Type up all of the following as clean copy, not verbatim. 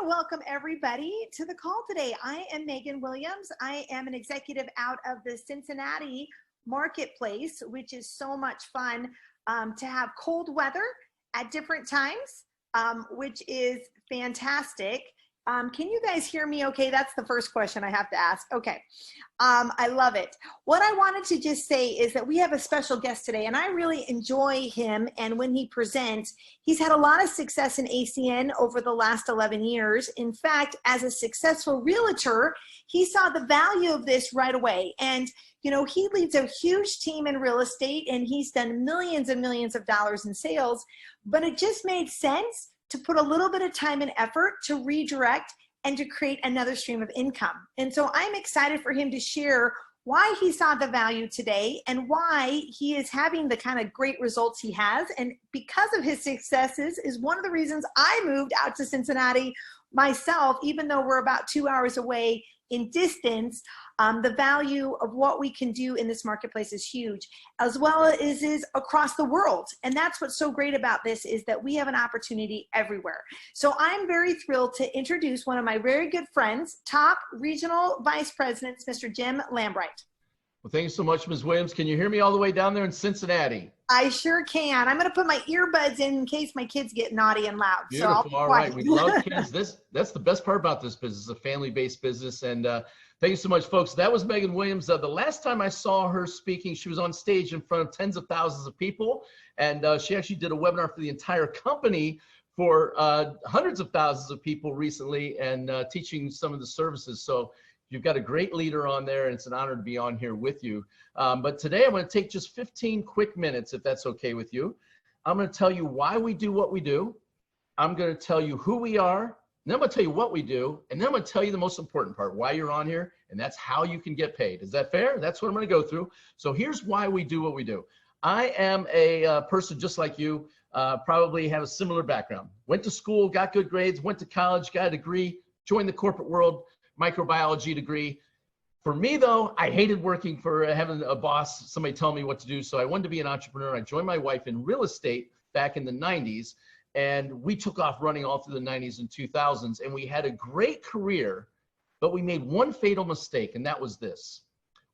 to welcome everybody to the call today. I am Megan Williams. I am an executive out of the Cincinnati marketplace, which is so much fun to have cold weather at different times, which is fantastic. Can you guys hear me okay? That's the first question I have to ask. Okay. I love it. What I wanted to just say is that we have a special guest today, and I really enjoy him. And when he presents, he's had a lot of success in ACN over the last 11 years. In fact, as a successful realtor, he saw the value of this right away. And, you know, he leads a huge team in real estate, and he's done millions and millions of dollars in sales, but it just made sense to put a little bit of time and effort to redirect and to create another stream of income. And so I'm excited for him to share why he saw the value today and why he is having the kind of great results he has. And because of his successes is one of the reasons I moved out to Cincinnati myself, even though we're about 2 hours away in distance. The value of what we can do in this marketplace is huge, as well as is across the world. And that's what's so great about this, is that we have an opportunity everywhere. So I'm very thrilled to introduce one of my very good friends, top regional vice presidents, Mr. Jim Lambright. Well, thank you so much, Ms. Williams. Can you hear me all the way down there in Cincinnati? I sure can. I'm going to put my earbuds in case my kids get naughty and loud. Beautiful. So all right. We love kids. That's the best part about this business, a family-based business. And thank you so much, folks. That was Megan Williams. The last time I saw her speaking, she was on stage in front of tens of thousands of people. And she actually did a webinar for the entire company for hundreds of thousands of people recently, and teaching some of the services. So you've got a great leader on there, and it's an honor to be on here with you. But today I'm going to take just 15 quick minutes, if that's okay with you. I'm going to tell you why we do what we do. I'm going to tell you who we are. And then I'm going to tell you what we do. And then I'm going to tell you the most important part, why you're on here, and that's how you can get paid. Is that fair? That's what I'm going to go through. So here's why we do what we do. I am a person just like you, probably have a similar background. Went to school, got good grades, went to college, got a degree, joined the corporate world, microbiology degree. For me though, I hated working for having a boss, somebody telling me what to do. So I wanted to be an entrepreneur. I joined my wife in real estate back in the 90s, and we took off running all through the 90s and 2000s. And we had a great career, but we made one fatal mistake, and that was this.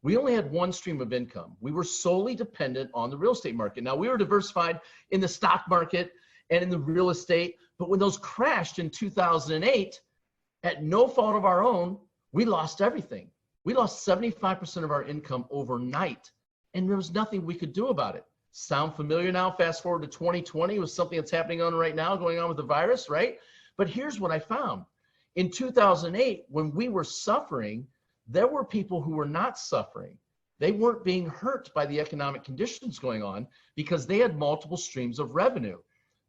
We only had one stream of income. We were solely dependent on the real estate market. Now, we were diversified in the stock market and in the real estate, but when those crashed in 2008, at no fault of our own, we lost everything. We lost 75% of our income overnight, and there was nothing we could do about it. Sound familiar now? Fast forward to 2020 with something that's happening on right now, going on with the virus, right? But here's what I found. In 2008, when we were suffering, there were people who were not suffering. They weren't being hurt by the economic conditions going on because they had multiple streams of revenue.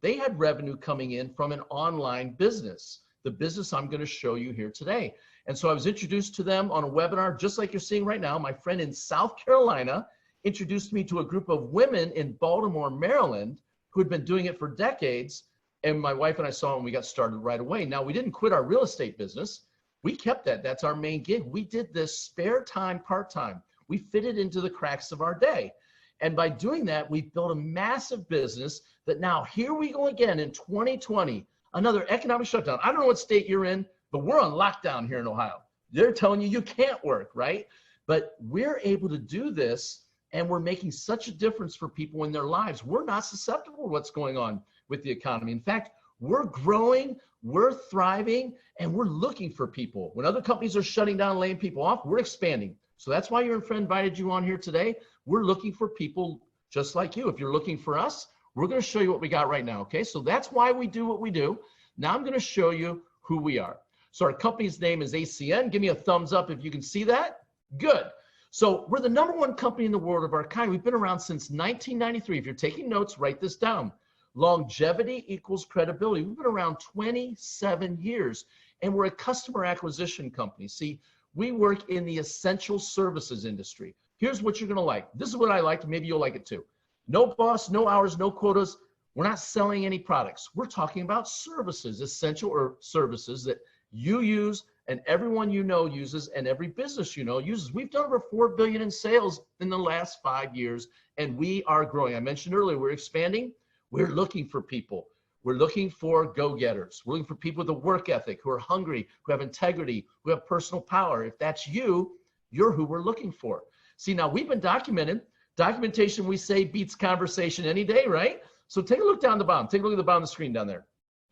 They had revenue coming in from an online business, the business I'm going to show you here today. And so I was introduced to them on a webinar, just like you're seeing right now. My friend in South Carolina introduced me to a group of women in Baltimore, Maryland, who had been doing it for decades. And my wife and I saw them, we got started right away. Now, we didn't quit our real estate business. We kept that. That's our main gig. We did this spare time, part-time. We fit it into the cracks of our day. And by doing that, we built a massive business that now, here we go again in 2020, another economic shutdown. I don't know what state you're in, but we're on lockdown here in Ohio. They're telling you you can't work, right? But we're able to do this, and we're making such a difference for people in their lives. We're not susceptible to what's going on with the economy. In fact, we're growing, we're thriving, and we're looking for people. When other companies are shutting down, laying people off, we're expanding. So that's why your friend invited you on here today. We're looking for people just like you. If you're looking for us, we're going to show you what we got right now, okay? So that's why we do what we do. Now I'm going to show you who we are. So our company's name is ACN. Give me a thumbs up if you can see that. Good. So we're the #1 company in the world of our kind. We've been around since 1993. If you're taking notes, write this down. Longevity equals credibility. We've been around 27 years, and we're a customer acquisition company. See, we work in the essential services industry. Here's what you're going to like. This is what I like. Maybe you'll like it too. No boss, no hours, no quotas. We're not selling any products. We're talking about services, essential or services that you use and everyone you know uses and every business you know uses. We've done over $4 billion in sales in the last 5 years, and we are growing. I mentioned earlier, we're expanding. We're looking for people. We're looking for go-getters. We're looking for people with a work ethic, who are hungry, who have integrity, who have personal power. If that's you, you're who we're looking for. See, now we've been documented. Documentation, we say, beats conversation any day, right? So take a look down the bottom. Take a look at the bottom of the screen down there.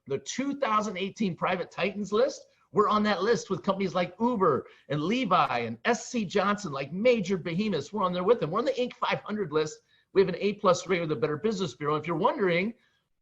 The 2018 Private Titans list, we're on that list with companies like Uber and Levi and SC Johnson, like major behemoths. We're on there with them. We're on the Inc. 500 list. We have an A+ rate with the Better Business Bureau. If you're wondering,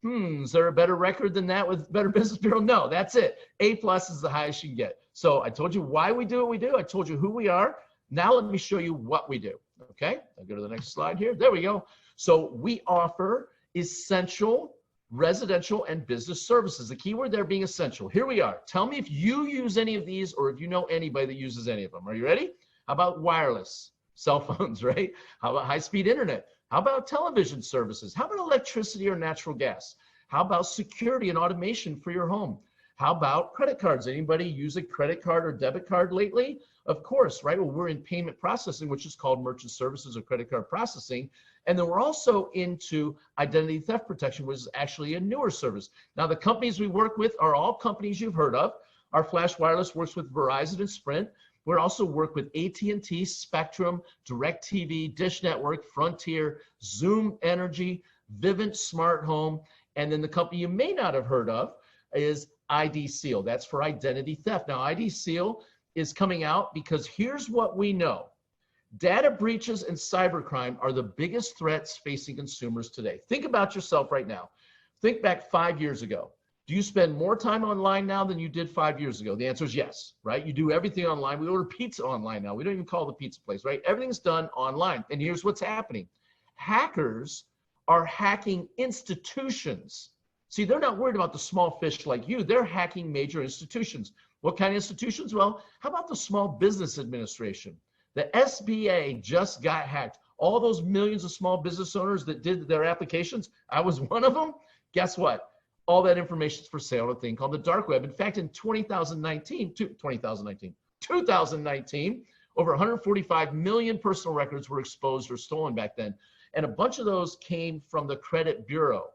is there a better record than that with Better Business Bureau? No, that's it. A+ is the highest you can get. So I told you why we do what we do. I told you who we are. Now let me show you what we do. Okay, I'll go to the next slide here. There we go. So we offer essential residential and business services. The key word there being essential. Here we are. Tell me if you use any of these or if you know anybody that uses any of them. Are you ready? How about wireless? Cell phones, right? How about high-speed internet? How about television services? How about electricity or natural gas? How about security and automation for your home? How about credit cards? Anybody use a credit card or debit card lately? Of course, right? Well, we're in payment processing, which is called merchant services or credit card processing. And then we're also into identity theft protection, which is actually a newer service. Now, the companies we work with are all companies you've heard of. Our Flash Wireless works with Verizon and Sprint. We also work with AT&T, Spectrum, DirecTV, Dish Network, Frontier, Zoom Energy, Vivint Smart Home, and then the company you may not have heard of is ID Seal. That's for identity theft. Now, ID Seal is coming out because here's what we know. Data breaches and cybercrime are the biggest threats facing consumers today. Think about yourself right now. Think back 5 years ago. Do you spend more time online now than you did 5 years ago? The answer is yes, right? You do everything online. We order pizza online now. We don't even call the pizza place, right? Everything's done online. And here's what's happening. Hackers are hacking institutions. See, they're not worried about the small fish like you. They're hacking major institutions. What kind of institutions? Well, how about the Small Business Administration? The SBA just got hacked. All those millions of small business owners that did their applications, I was one of them. Guess what? All that information is for sale on a thing called the dark web. In fact, in 2019, over 145 million personal records were exposed or stolen back then. And a bunch of those came from the credit bureau.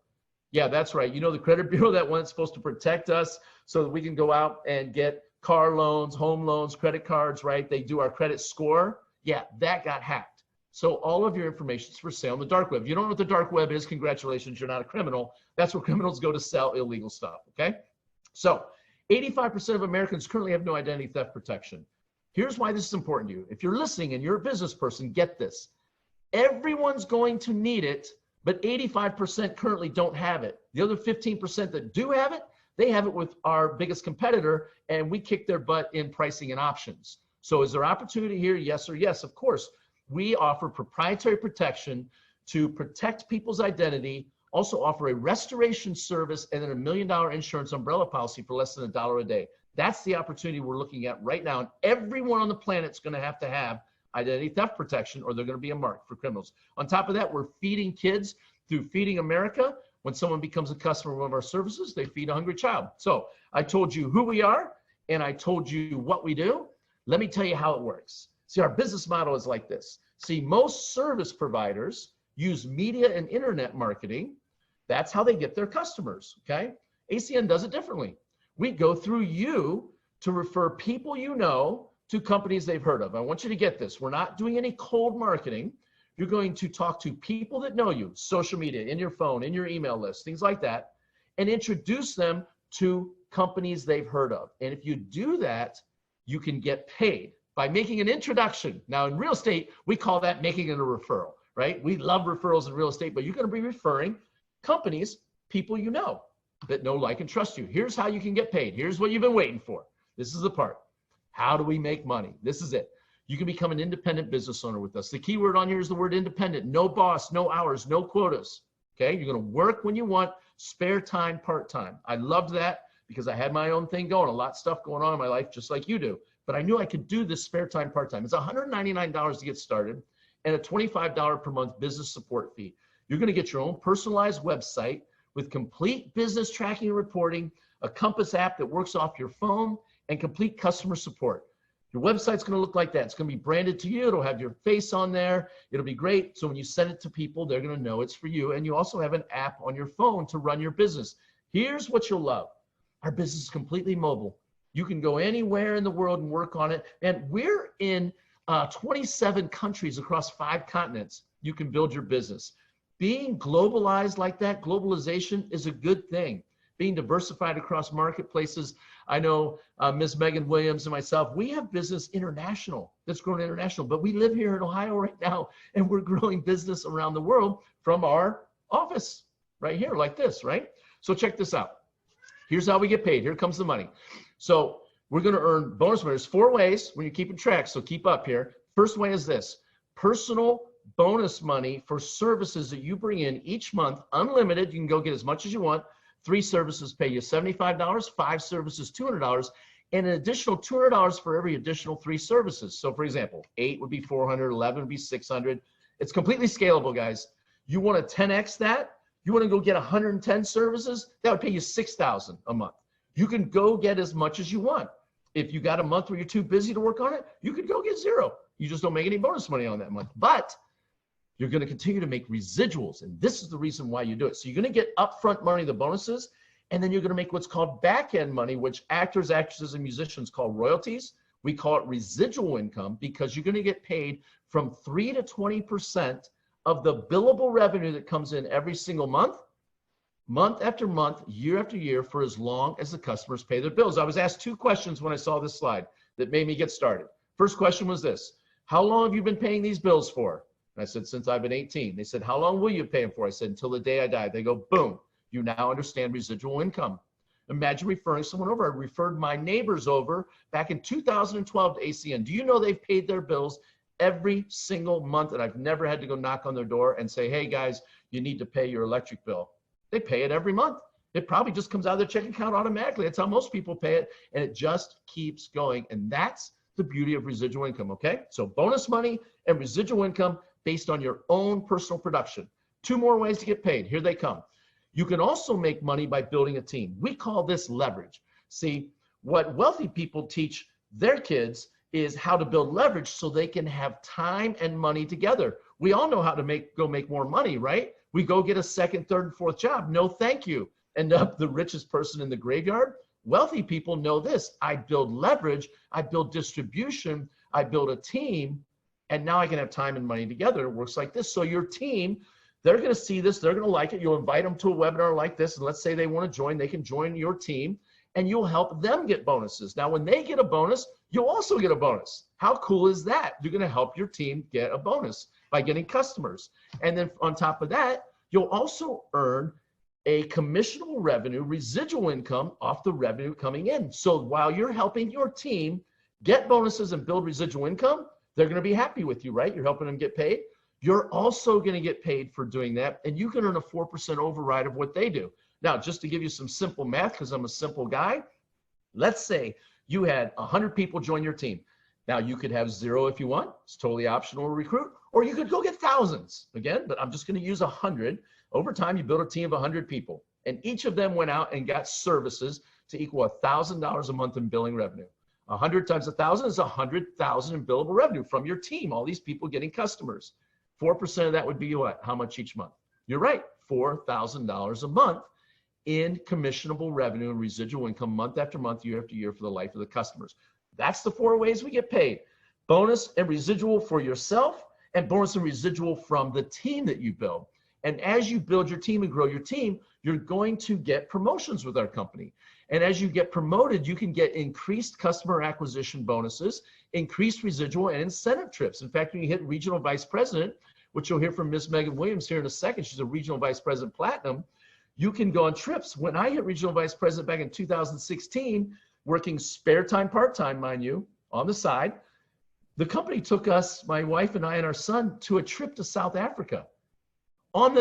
Yeah, that's right. You know, the credit bureau, that one that's supposed to protect us so that we can go out and get car loans, home loans, credit cards, right? They do our credit score. Yeah, that got hacked. So all of your information is for sale on the dark web. If you don't know what the dark web is, congratulations, you're not a criminal. That's where criminals go to sell illegal stuff, okay? So 85% of Americans currently have no identity theft protection. Here's why this is important to you. If you're listening and you're a business person, get this. Everyone's going to need it, but 85% currently don't have it. The other 15% that do have it, they have it with our biggest competitor, and we kick their butt in pricing and options. So is there opportunity here? Yes or yes, of course. We offer proprietary protection to protect people's identity, also offer a restoration service, and then $1 million insurance umbrella policy for less than $1 a day. That's the opportunity we're looking at right now. And everyone on the planet is going to have identity theft protection, or they're going to be a mark for criminals. On top of that, we're feeding kids through Feeding America. When someone becomes a customer of one of our services, they feed a hungry child. So I told you who we are, and I told you what we do. Let me tell you how it works. See, our business model is like this. See, most service providers use media and internet marketing. That's how they get their customers, okay? ACN does it differently. We go through you to refer people you know to companies they've heard of. I want you to get this. We're not doing any cold marketing. You're going to talk to people that know you, social media, in your phone, in your email list, things like that, and introduce them to companies they've heard of. And if you do that, you can get paid by making an introduction. Now, in real estate, we call that making it a referral, right? We love referrals in real estate, but you're going to be referring companies, people you know that know, like, and trust you. Here's how you can get paid. Here's what you've been waiting for. This is the part. How do we make money? This is it. You can become an independent business owner with us. The key word on here is the word independent. No boss, no hours, no quotas. Okay, you're going to work when you want, spare time, part-time. I loved that because I had my own thing going, a lot of stuff going on in my life, just like you do. But I knew I could do this spare time, part-time. It's $199 to get started and a $25 per month business support fee. You're going to get your own personalized website with complete business tracking and reporting, a Compass app that works off your phone, and complete customer support. Your website's going to look like that. It's going to be branded to you. It'll have your face on there. It'll be great. So when you send it to people, they're going to know it's for you. And you also have an app on your phone to run your business. Here's what you'll love. Our business is completely mobile. You can go anywhere in the world and work on it. And we're in 27 countries across 5 continents. You can build your business. Being globalized like that, globalization is a good thing. Being diversified across marketplaces. I know Ms. Megan Williams and myself, we have business international, that's grown international, but we live here in Ohio right now, and we're growing business around the world from our office right here like this, right? So check this out. Here's how we get paid. Here comes the money. So we're going to earn bonus money. There's 4 ways when you're keeping track, so keep up here. First way is this: personal bonus money for services that you bring in each month, unlimited. You can go get as much as you want. 3 services pay you $75, 5 services $200, and an additional $200 for every additional 3 services. So for example, 8 would be $400, 11 would be $600. It's completely scalable, guys. You want to 10x that? You want to go get 110 services? That would pay you $6,000 a month. You can go get as much as you want. If you got a month where you're too busy to work on it, you could go get 0. You just don't make any bonus money on that month. But you're going to continue to make residuals, and this is the reason why you do it. So you're going to get upfront money, the bonuses, and then you're going to make what's called back-end money, which actors, actresses, and musicians call royalties. We call it residual income because you're going to get paid from 3 to 20% of the billable revenue that comes in every single month, month after month, year after year, for as long as the customers pay their bills. I was asked 2 questions when I saw this slide that made me get started. First question was this: how long have you been paying these bills for? And I said, since I've been 18. They said, how long will you pay them for? I said, until the day I die. They go, boom, you now understand residual income. Imagine referring someone over. I referred my neighbors over back in 2012 to ACN. Do you know they've paid their bills every single month, and I've never had to go knock on their door and say, hey guys, you need to pay your electric bill? They pay it every month. It probably just comes out of their checking account automatically. That's how most people pay it, and it just keeps going. And that's the beauty of residual income, okay? So bonus money and residual income based on your own personal production. 2 more ways to get paid. Here they come. You can also make money by building a team. We call this leverage. See, what wealthy people teach their kids is how to build leverage so they can have time and money together. We all know how to go make more money, right? We go get a 2nd, 3rd, and 4th job. No, thank you. End up the richest person in the graveyard. Wealthy people know this. I build leverage, I build distribution, I build a team, and now I can have time and money together. It works like this. So your team, they're going to see this, they're going to like it. You'll invite them to a webinar like this, and let's say they want to join, they can join your team, and you'll help them get bonuses. Now, when they get a bonus, you'll also get a bonus. How cool is that? You're going to help your team get a bonus by getting customers. And then on top of that, you'll also earn a commissionable revenue, residual income off the revenue coming in. So while you're helping your team get bonuses and build residual income, they're going to be happy with you, right? You're helping them get paid. You're also going to get paid for doing that, and you can earn a 4% override of what they do. Now, just to give you some simple math, because I'm a simple guy, let's say you had 100 people join your team. Now, you could have 0 if you want. It's totally optional to recruit, or you could go get thousands again, but I'm just going to use 100. Over time, you build a team of 100 people, and each of them went out and got services to equal $1,000 a month in billing revenue. 100 times 1,000 is 100,000 in billable revenue from your team, all these people getting customers. 4% of that would be what? How much each month? You're right, $4,000 a month in commissionable revenue and residual income month after month, year after year for the life of the customers. That's the 4 ways we get paid. Bonus and residual for yourself, and bonus and residual from the team that you build. And as you build your team and grow your team, you're going to get promotions with our company. And as you get promoted, you can get increased customer acquisition bonuses, increased residual, and incentive trips. In fact, when you hit regional vice president, which you'll hear from Ms. Megan Williams here in a second, she's a regional vice president platinum, you can go on trips. When I hit regional vice president back in 2016, working spare time, part-time, mind you, on the side, the company took us, my wife and I and our son, to a trip to South Africa on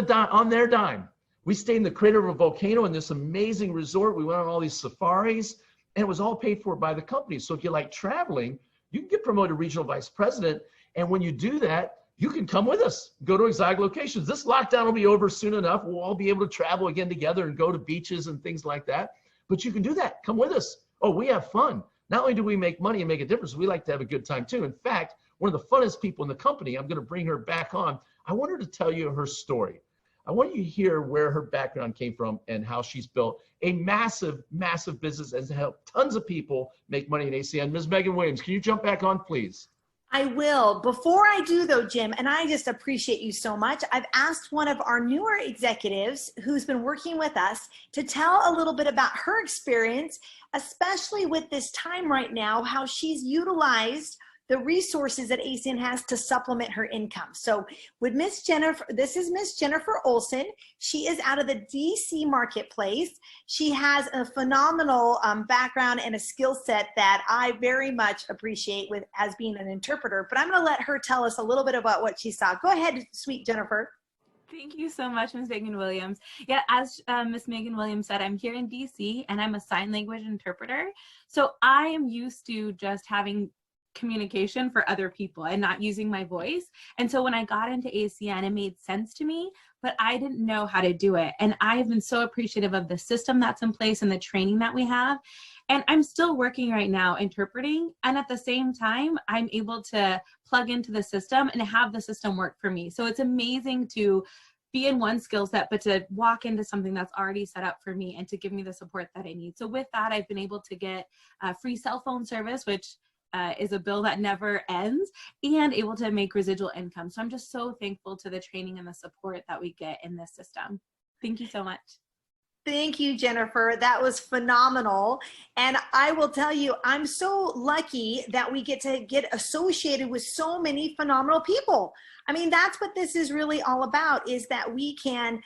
their dime. We stayed in the crater of a volcano in this amazing resort. We went on all these safaris, and it was all paid for by the company. So if you like traveling, you can get promoted to regional vice president. And when you do that, you can come with us, go to exotic locations. This lockdown will be over soon enough. We'll all be able to travel again together and go to beaches and things like that. But you can do that. Come with us. Oh, we have fun. Not only do we make money and make a difference, we like to have a good time too. In fact, one of the funnest people in the company, I'm going to bring her back on. I want her to tell you her story. I want you to hear where her background came from and how she's built a massive, massive business and helped tons of people make money in ACN. Ms. Megan Williams, can you jump back on, please? I will. Before I do though, Jim, and I just appreciate you so much, I've asked one of our newer executives who's been working with us to tell a little bit about her experience, especially with this time right now, how she's utilized the resources that ACN has to supplement her income. So with Miss Jennifer, this is Miss Jennifer Olsen. She is out of the DC marketplace. She has a phenomenal background and a skill set that I very much appreciate with as being an interpreter, but I'm gonna let her tell us a little bit about what she saw. Go ahead, sweet Jennifer. Thank you so much, Ms. Megan Williams. Yeah, as Ms. Megan Williams said, I'm here in DC and I'm a sign language interpreter. So I am used to just having communication for other people and not using my voice. And so when I got into ACN, it made sense to me, but I didn't know how to do it. And I have been so appreciative of the system that's in place and the training that we have. And I'm still working right now interpreting. And at the same time, I'm able to plug into the system and have the system work for me. So it's amazing to be in one skill set, but to walk into something that's already set up for me and to give me the support that I need. So with that, I've been able to get a free cell phone service, which is a bill that never ends, and able to make residual income. So I'm just so thankful to the training and the support that we get in this system. Thank you so much. Thank you, Jennifer. That was phenomenal. And I will tell you, I'm so lucky that we get to get associated with so many phenomenal people. I mean, that's what this is really all about, is that we can,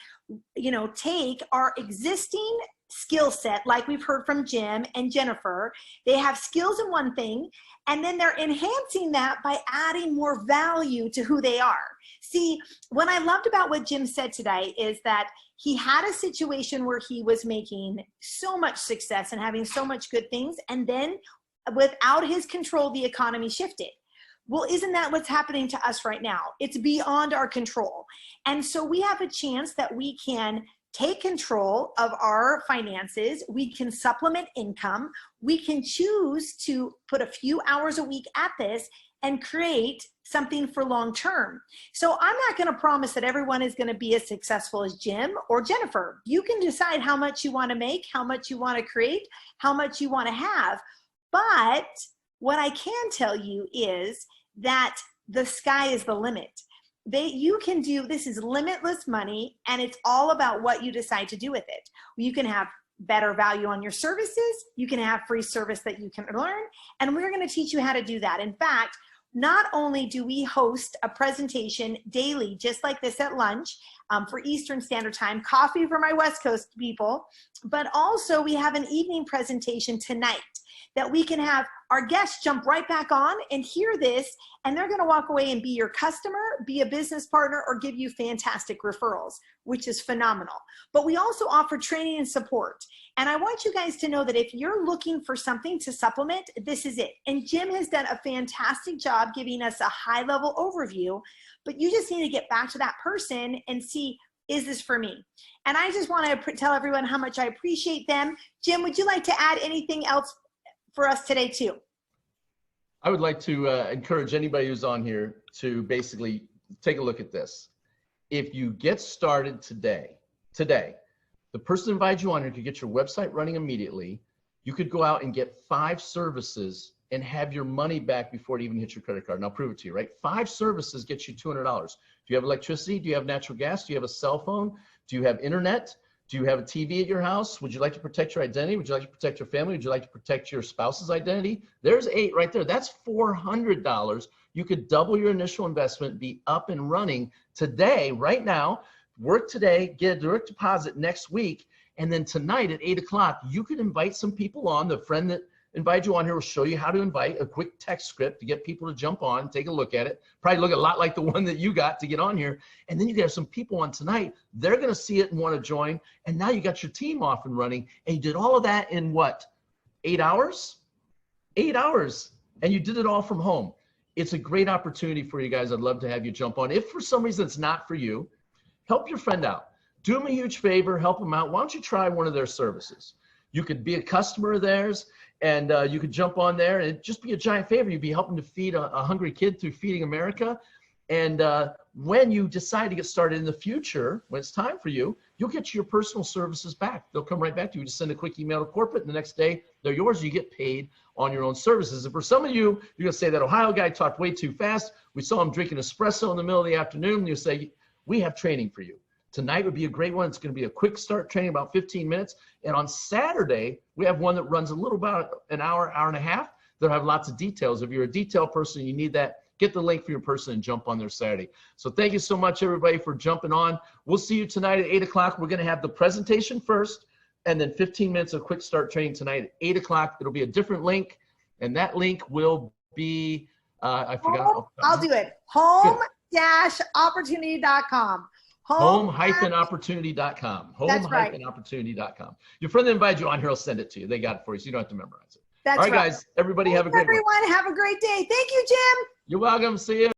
you know, take our existing skill set, like we've heard from Jim and Jennifer. They have skills in one thing, and then they're enhancing that by adding more value to who they are. See, what I loved about what Jim said today is that he had a situation where he was making so much success and having so much good things, and then without his control, the economy shifted. Well, isn't that what's happening to us right now? It's beyond our control. And so we have a chance that we can take control of our finances. We can supplement income. We can choose to put a few hours a week at this and create something for long term. So I'm not going to promise that everyone is going to be as successful as Jim or Jennifer. You can decide how much you want to make, how much you want to create, how much you want to have. But what I can tell you is that the sky is the limit. You can do, this is limitless money, and it's all about what you decide to do with it. You can have better value on your services, you can have free service that you can learn, and we're going to teach you how to do that. In fact, not only do we host a presentation daily, just like this at lunch for Eastern Standard Time, coffee for my West Coast people, but also we have an evening presentation tonight that we can have our guests jump right back on and hear this, and they're gonna walk away and be your customer, be a business partner, or give you fantastic referrals, which is phenomenal. But we also offer training and support. And I want you guys to know that if you're looking for something to supplement, this is it. And Jim has done a fantastic job giving us a high-level overview, but you just need to get back to that person and see, is this for me? And I just wanna tell everyone how much I appreciate them. Jim, would you like to add anything else for us today too? I would like to encourage anybody who's on here to basically take a look at this. If you get started today, the person who invited you on here could get your website running immediately. You could go out and get 5 services and have your money back before it even hits your credit card. And I'll prove it to you, right? 5 services get you $200. Do you have electricity? Do you have natural gas? Do you have a cell phone? Do you have internet? Do you have a TV at your house? Would you like to protect your identity? Would you like to protect your family? Would you like to protect your spouse's identity? There's 8 right there. That's $400. You could double your initial investment, be up and running today, right now, work today, get a direct deposit next week, and then tonight at 8 o'clock, you could invite some people on. The friend that invited you on here will show you how to invite, a quick text script to get people to jump on, take a look at it. Probably look a lot like the one that you got to get on here. And then you have some people on tonight. They're going to see it and want to join. And now you got your team off and running. And you did all of that in what? 8 hours? 8 hours. And you did it all from home. It's a great opportunity for you guys. I'd love to have you jump on. If for some reason it's not for you, help your friend out. Do them a huge favor, help them out. Why don't you try one of their services? You could be a customer of theirs, and you could jump on there and just be a giant favor. You'd be helping to feed a hungry kid through Feeding America. And when you decide to get started in the future, when it's time for you, you'll get your personal services back. They'll come right back to you. Just send a quick email to corporate, and the next day they're yours. You get paid on your own services. And for some of you, you're going to say that Ohio guy talked way too fast. We saw him drinking espresso in the middle of the afternoon. And you say, we have training for you. Tonight would be a great one. It's going to be a quick start training, about 15 minutes. And on Saturday, we have one that runs a little about an hour, hour and a half. They'll have lots of details. If you're a detail person, you need that, get the link for your person and jump on there Saturday. So thank you so much, everybody, for jumping on. We'll see you tonight at 8 o'clock. We're going to have the presentation first, and then 15 minutes of quick start training tonight at 8 o'clock. It'll be a different link, and that link will be, I forgot. I'll do it. Home-opportunity.com. Home-opportunity.com. Home-opportunity.com. Your friend that invited you on here will send it to you. They got it for you, so you don't have to memorize it. That's all right, guys. Everybody have a great one. Everyone, have a great day. Thank you, Jim. You're welcome. See you.